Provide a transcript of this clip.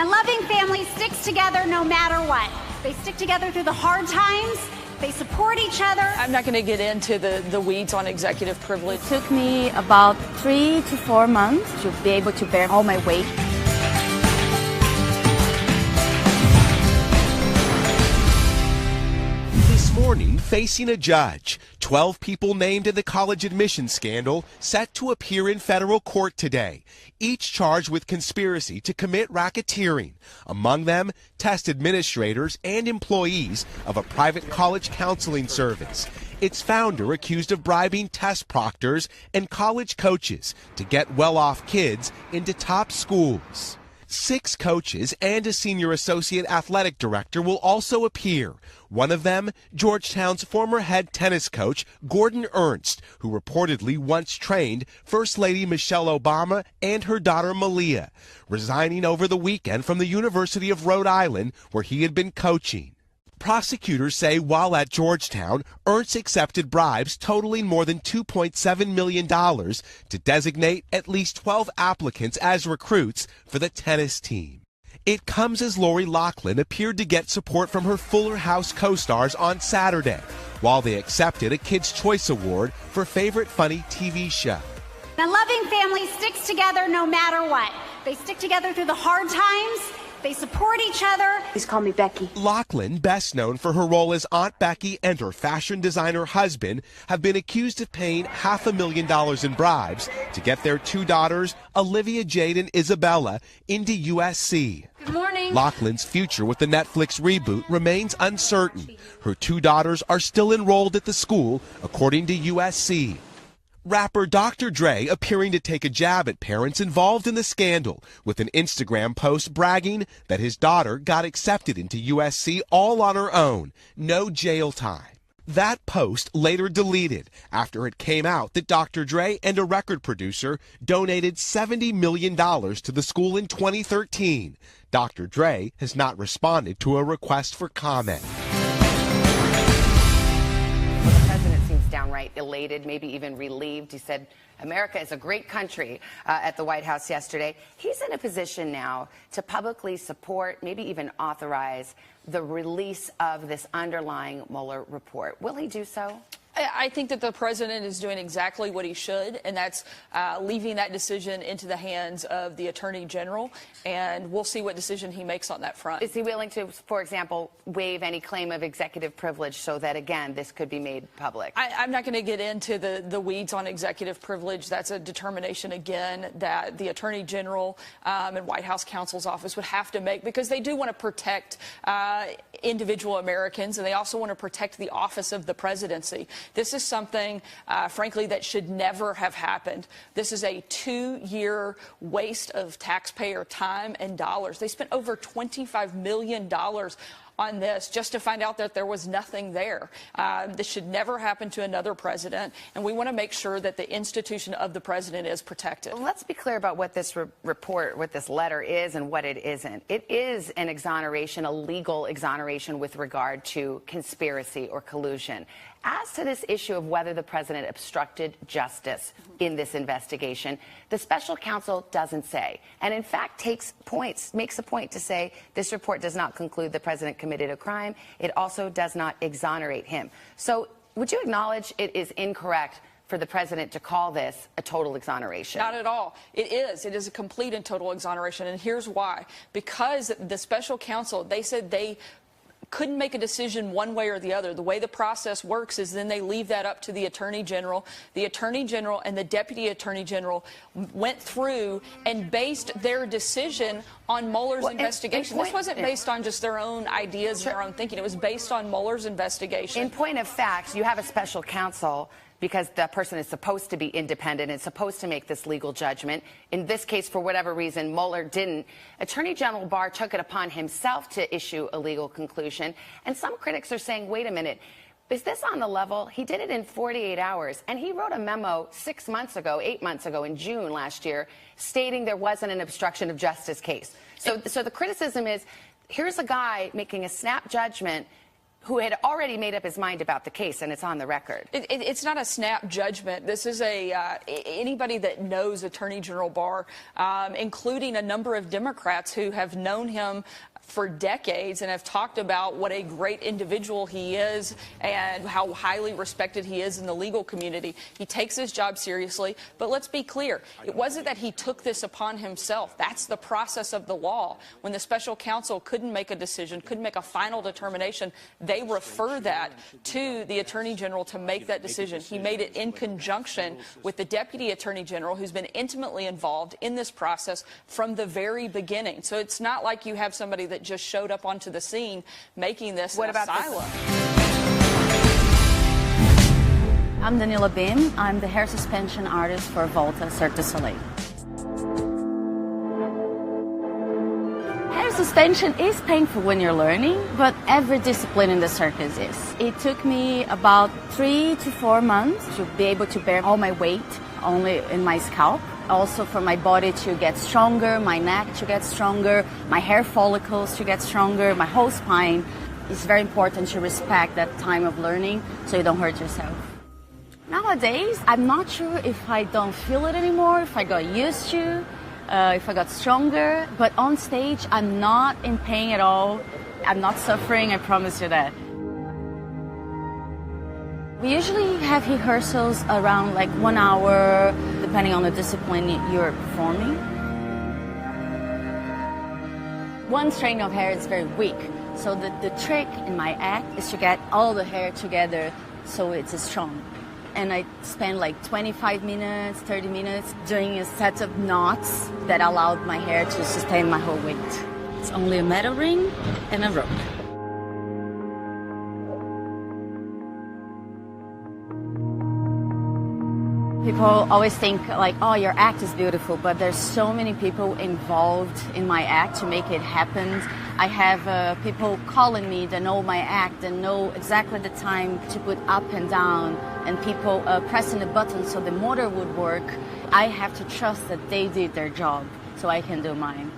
A loving family sticks together no matter what. They stick together through the hard times. They support each other. I'm not going to get into the weeds on executive privilege. It took me about 3 to 4 months to be able to bear all my weight. This morning, facing a judge, 12 people named in the college admissions scandal set to appear in federal court today, each charged with conspiracy to commit racketeering. Among them, test administrators and employees of a private college counseling service. Its founder accused of bribing test proctors and college coaches to get well-off kids into top schools. 6 coaches and a senior associate athletic director will also appear. One of them, Georgetown's former head tennis coach, Gordon Ernst, who reportedly once trained First Lady Michelle Obama and her daughter Malia, resigning over the weekend from the University of Rhode Island, where he had been coaching. Prosecutors say while at Georgetown, Ernst accepted bribes totaling more than $2.7 million to designate at least 12 applicants as recruits for the tennis team. It comes as Lori Loughlin appeared to get support from her Fuller House co-stars on Saturday, while they accepted a Kids' Choice Award for Favorite Funny TV Show. A loving family sticks together no matter what. They stick together through the hard times. They support each other. Please call me Becky. Loughlin, best known for her role as Aunt Becky and her fashion designer husband, have been accused of paying $500,000 in bribes to get their 2 daughters, Olivia Jade and Isabella, into USC. Good morning. Loughlin's future with the Netflix reboot remains uncertain. Her 2 daughters are still enrolled at the school, according to USC. Rapper Dr. Dre appearing to take a jab at parents involved in the scandal with an Instagram post bragging that his daughter got accepted into USC all on her own, no jail time. That post later deleted after it came out that Dr. Dre and a record producer donated $70 million to the school in 2013. Dr. Dre has not responded to a request for comment. Downright elated, maybe even relieved. He said, America is a great country at the White House yesterday. He's in a position now to publicly support, maybe even authorize, the release of this underlying Mueller report. Will he do so? I think that the president is doing exactly what he should, and that's leaving that decision into the hands of the attorney general, and we'll see what decision he makes on that front. Is he willing to, for example, waive any claim of executive privilege so that, again, this could be made public? I'm not going to get into the weeds on executive privilege. That's a determination, again, that the attorney general and White House counsel's office would have to make, because they do want to protect individual Americans, and they also want to protect the office of the presidency. This is something, frankly, that should never have happened. This is a 2-year waste of taxpayer time and dollars. They spent over $25 million on this just to find out that there was nothing there. This should never happen to another president, and we want to make sure that the institution of the president is protected. Let's be clear about what this report, what this letter is and what it isn't. It is an exoneration, a legal exoneration with regard to conspiracy or collusion. As to this issue of whether the president obstructed justice in this investigation, the special counsel doesn't say, and in fact makes a point to say this report does not conclude the president committed a crime. It also does not exonerate him. So would you acknowledge it is incorrect for the president to call this a total exoneration? Not at all. It is. It is a complete and total exoneration, and here's why. Because the special counsel, they said they couldn't make a decision one way or the other. The way the process works is then they leave that up to the attorney general. The attorney general and the deputy attorney general went through and based their decision on Mueller's investigation. This wasn't based on just their own ideas and their own thinking. It was based on Mueller's investigation. In point of fact, you have a special counsel because the person is supposed to be independent and supposed to make this legal judgment. In this case, for whatever reason, Mueller didn't. Attorney General Barr took it upon himself to issue a legal conclusion. And some critics are saying, wait a minute, is this on the level? He did it in 48 hours. And he wrote a memo 6 months ago, 8 months ago, in June last year, stating there wasn't an obstruction of justice case. So the criticism is, here's a guy making a snap judgment who had already made up his mind about the case, and it's on the record. It's not a snap judgment. This is anybody that knows Attorney General Barr, including a number of Democrats who have known him for decades and have talked about what a great individual he is and how highly respected he is in the legal community. He takes his job seriously, but let's be clear. It wasn't that he took this upon himself. That's the process of the law. When the special counsel couldn't make a decision, couldn't make a final determination, they refer that to the Attorney General to make that decision. He made it in conjunction with the Deputy Attorney General, who's been intimately involved in this process from the very beginning. So it's not like you have somebody that just showed up onto the scene making this an asylum. I'm Daniela Bim. I'm the hair suspension artist for Volta Cirque du Soleil. Hair suspension is painful when you're learning, but every discipline in the circus is. It took me about 3 to 4 months to be able to bear all my weight only in my scalp. Also for my body to get stronger, my neck to get stronger, my hair follicles to get stronger, my whole spine. It's very important to respect that time of learning so you don't hurt yourself. Nowadays, I'm not sure if I don't feel it anymore, if I got used to, if I got stronger, but on stage, I'm not in pain at all. I'm not suffering, I promise you that. We usually have rehearsals around like 1 hour, depending on the discipline you're performing. One strand of hair is very weak, so the trick in my act is to get all the hair together so it's strong. And I spend like 25 minutes, 30 minutes doing a set of knots that allowed my hair to sustain my whole weight. It's only a metal ring and a rope. People always think like, oh, your act is beautiful, but there's so many people involved in my act to make it happen. I have people calling me that know my act and know exactly the time to put up and down, and people pressing the button so the motor would work. I have to trust that they did their job so I can do mine.